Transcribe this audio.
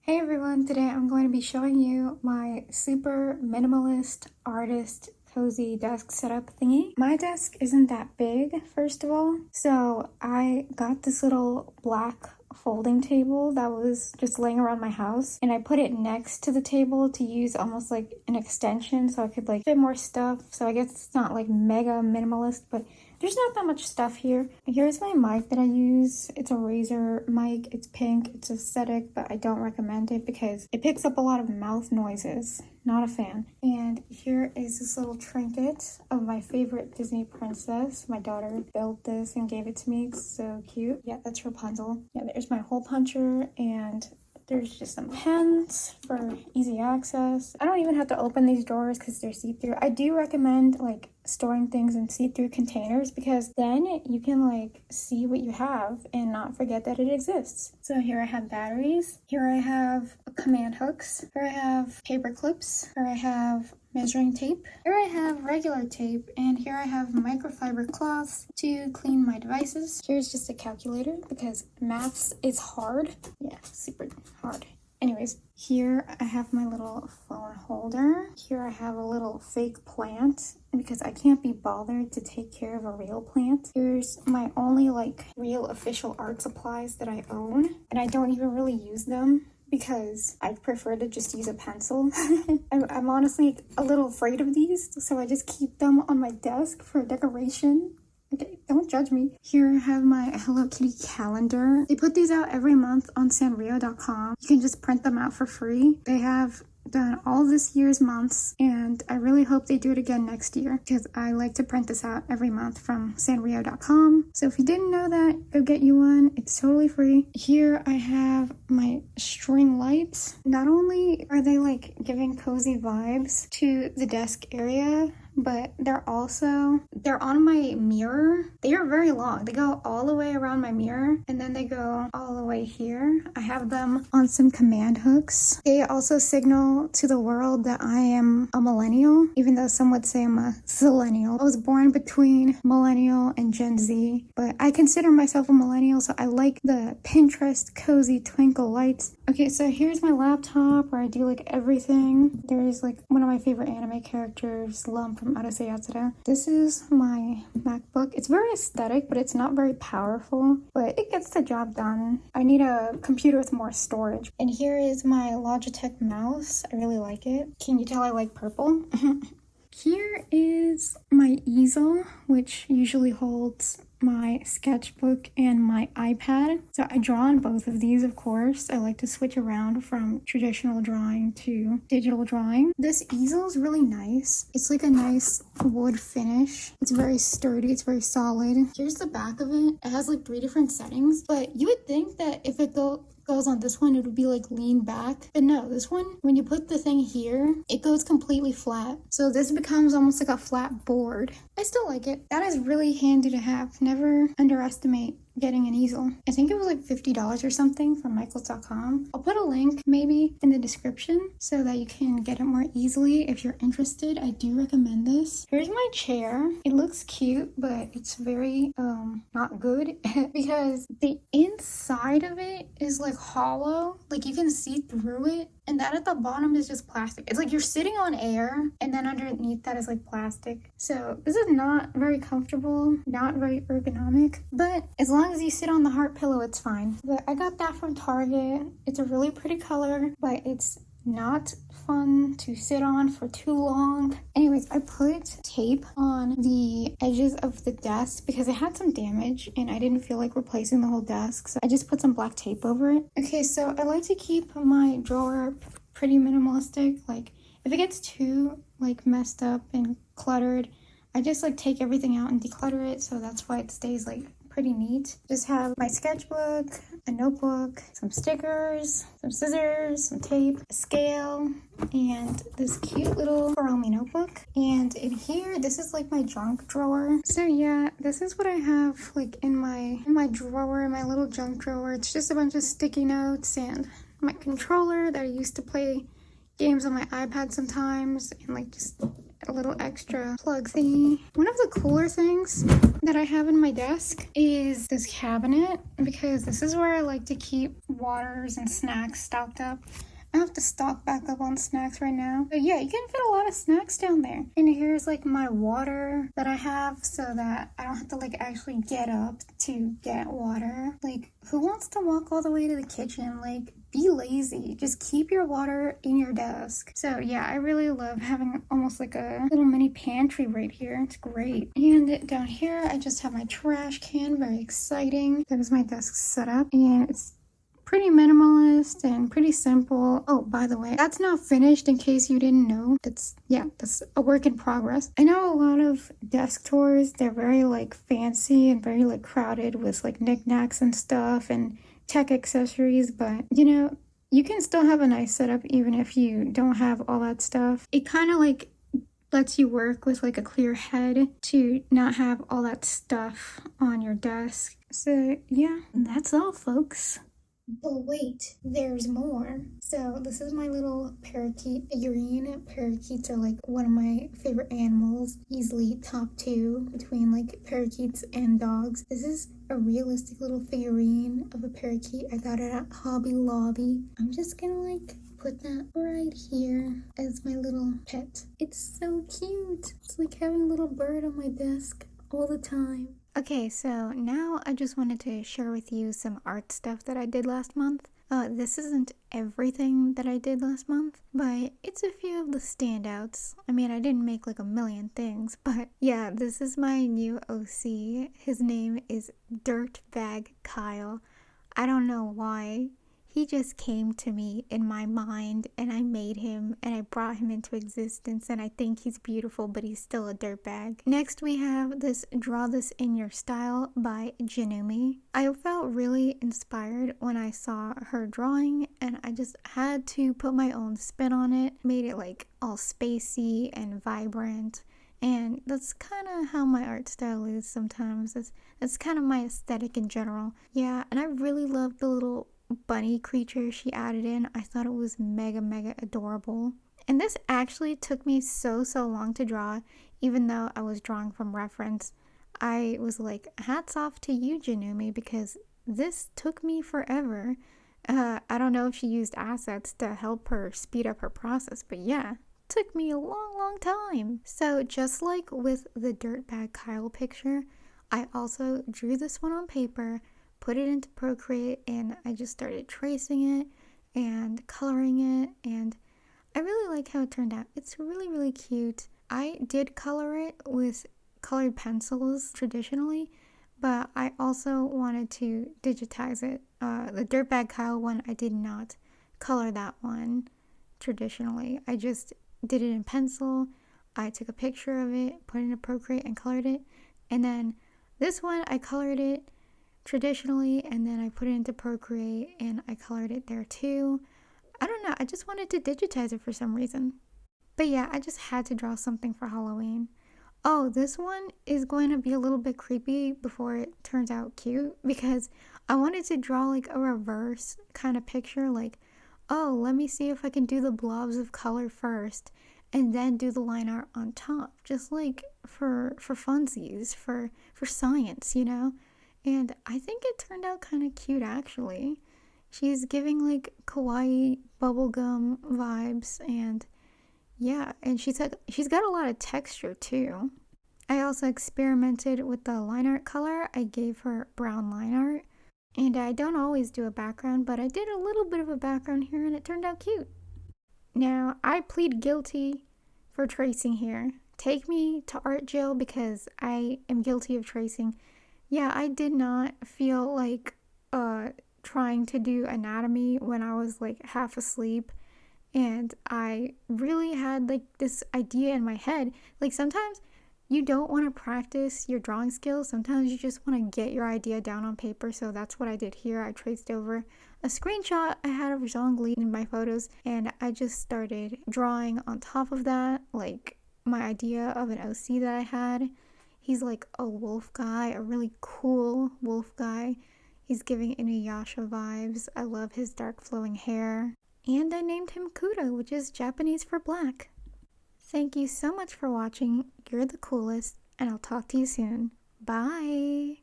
Hey everyone, today I'm going to be showing you my super minimalist artist cozy desk setup thingy. My desk isn't that big, first of all, so I got this little black folding table that was just laying around my house, and I put it next to the table to use almost like an extension so I could like fit more stuff. So I guess it's not like mega minimalist, but there's not that much stuff here. Here's my mic that I use. It's a Razer mic. It's pink. It's aesthetic, but I don't recommend it because it picks up a lot of mouth noises. Not a fan. And here is this little trinket of my favorite Disney princess. My daughter built this and gave it to me. It's so cute. Yeah, that's Rapunzel. Yeah, there's my hole puncher, and there's just some pens for easy access. I don't even have to open these drawers because they're see-through. I do recommend like storing things in see-through containers because then you can like see what you have and not forget that it exists. So here I have batteries. Here I have command hooks. Here I have paper clips. Here I have measuring tape. Here I have regular tape, and here I have microfiber cloths to clean my devices. Here's just a calculator because maths is hard. Yeah, super hard. Anyways, here I have my little phone holder. Here I have a little fake plant because I can't be bothered to take care of a real plant. Here's my only like real official art supplies that I own, and I don't even really use them because I prefer to just use a pencil. I'm honestly a little afraid of these, so I just keep them on my desk for decoration. Okay, don't judge me. Here I have my Hello Kitty calendar. They put these out every month on Sanrio.com. You can just print them out for free. They have done all this year's months, and I really hope they do it again next year because I like to print this out every month from Sanrio.com. So if you didn't know that, go get you one. It's totally free. Here I have my string lights. Not only are they like giving cozy vibes to the desk area, but they're on my mirror. They are very long. They go all the way around my mirror, and then they go all the way here. I have them on some command hooks. They also signal to the world that I am a millennial, even though some would say I'm a zillennial. I was born between millennial and Gen Z, but I consider myself a millennial, so I like the Pinterest cozy twinkle lights. Okay, so here's my laptop where I do like everything. There's like one of my favorite anime characters, Lump from Arase Yatsura. This is my MacBook. It's very aesthetic, but it's not very powerful, but it gets the job done. I need a computer with more storage. And here is my Logitech mouse. I really like it. Can you tell I like purple? Here is my easel, which usually holds my sketchbook and my iPad. So I draw on both of these, of course. I like to switch around from traditional drawing to digital drawing. This easel is really nice. It's like a nice wood finish. It's very sturdy. It's very solid. Here's the back of it. It has like 3 different settings, but you would think that if it goes on this one, it would be like lean back, but no, this one, when you put the thing here, it goes completely flat, so this becomes almost like a flat board. I still like it. That is really handy to have. Never underestimate getting an easel. I think it was like $50 or something from Michaels.com. I'll put a link maybe in the description so that you can get it more easily if you're interested. I do recommend this. Here's my chair. It looks cute, but it's very not good because the inside of it is like hollow. Like you can see through it, and that at the bottom is just plastic. It's like you're sitting on air, and then underneath that is like plastic. So this is not very comfortable, not very ergonomic, but as long as you sit on the heart pillow, it's fine. But I got that from Target. It's a really pretty color, but it's not fun to sit on for too long. Anyways, I put tape on the edges of the desk because it had some damage and I didn't feel like replacing the whole desk, so I just put some black tape over it. Okay, so I like to keep my drawer pretty minimalistic. Like if it gets too like messed up and cluttered, I just like take everything out and declutter it, so that's why it stays like pretty neat. Just have my sketchbook, a notebook, some stickers, some scissors, some tape, a scale, and this cute little Kuromi notebook. And in here, this is like my junk drawer. So yeah, this is what I have like in my drawer, in my little junk drawer. It's just a bunch of sticky notes and my controller that I used to play games on my iPad sometimes, and like just a little extra plug thingy. One of the cooler things that I have in my desk is this cabinet, because this is where I like to keep waters and snacks stocked up. I have to stock back up on snacks right now. But yeah, you can fit a lot of snacks down there. And here's like my water that I have so that I don't have to like actually get up to get water. Like, who wants to walk all the way to the kitchen? Like, be lazy. Just keep your water in your desk. So yeah, I really love having almost like a little mini pantry right here. It's great. And down here, I just have my trash can. Very exciting. There's my desk set up, and it's pretty minimalist and pretty simple. Oh, by the way, that's not finished in case you didn't know. That's a work in progress. I know a lot of desk tours, they're very like fancy and very like crowded with like knickknacks and stuff and tech accessories, but you know, you can still have a nice setup even if you don't have all that stuff. It kind of like lets you work with like a clear head to not have all that stuff on your desk. So yeah, that's all, folks. But wait, there's more. So this is my little parakeet figurine. Parakeets are like one of my favorite animals, easily top two between like parakeets and dogs. This is a realistic little figurine of a parakeet. I got it at Hobby Lobby. I'm just gonna like put that right here as my little pet. It's so cute. It's like having a little bird on my desk all the time. Okay, so now I just wanted to share with you some art stuff that I did last month. This isn't everything that I did last month, but it's a few of the standouts. I mean, I didn't make like a million things, but yeah, this is my new OC. His name is Dirtbag Kyle. I don't know why. He just came to me in my mind, and I made him and I brought him into existence, and I think he's beautiful, but he's still a dirtbag. Next we have this Draw This in Your Style by Janumi. I felt really inspired when I saw her drawing, and I just had to put my own spin on it. Made it like all spacey and vibrant. And that's kind of how my art style is sometimes. That's kind of my aesthetic in general. Yeah, and I really love the little bunny creature she added in. I thought it was mega adorable. And this actually took me so long to draw, even though I was drawing from reference. I was like, hats off to you, Janumi, because this took me forever. I don't know if she used assets to help her speed up her process, but yeah, took me a long time. So just like with the Dirtbag Kyle picture, I also drew this one on paper, put it into Procreate, and I just started tracing it and coloring it, and I really like how it turned out. It's really cute. I did color it with colored pencils traditionally, but I also wanted to digitize it. The Dirtbag Kyle one, I did not color that one traditionally. I just did it in pencil. I took a picture of it, put it in a Procreate, and colored it. And then this one, I colored it traditionally, and then I put it into Procreate, and I colored it there too. I don't know, I just wanted to digitize it for some reason. But yeah, I just had to draw something for Halloween. Oh, this one is going to be a little bit creepy before it turns out cute, because I wanted to draw like a reverse kind of picture, like, oh, let me see if I can do the blobs of color first and then do the line art on top, just like for funsies, for science, you know? And I think it turned out kind of cute, actually. She's giving like kawaii bubblegum vibes, and yeah, and she's got a lot of texture too. I also experimented with the line art color. I gave her brown line art, and I don't always do a background, but I did a little bit of a background here, and it turned out cute. Now, I plead guilty for tracing here. Take me to art jail because I am guilty of tracing. Yeah, I did not feel like trying to do anatomy when I was like half asleep, and I really had like this idea in my head. Like sometimes you don't want to practice your drawing skills. Sometimes you just want to get your idea down on paper. So that's what I did here. I traced over a screenshot I had of Zhongli in my photos, and I just started drawing on top of that, like my idea of an OC that I had. He's like a wolf guy, a really cool wolf guy. He's giving Inuyasha vibes. I love his dark flowing hair. And I named him Kudo, which is Japanese for black. Thank you so much for watching. You're the coolest, and I'll talk to you soon. Bye!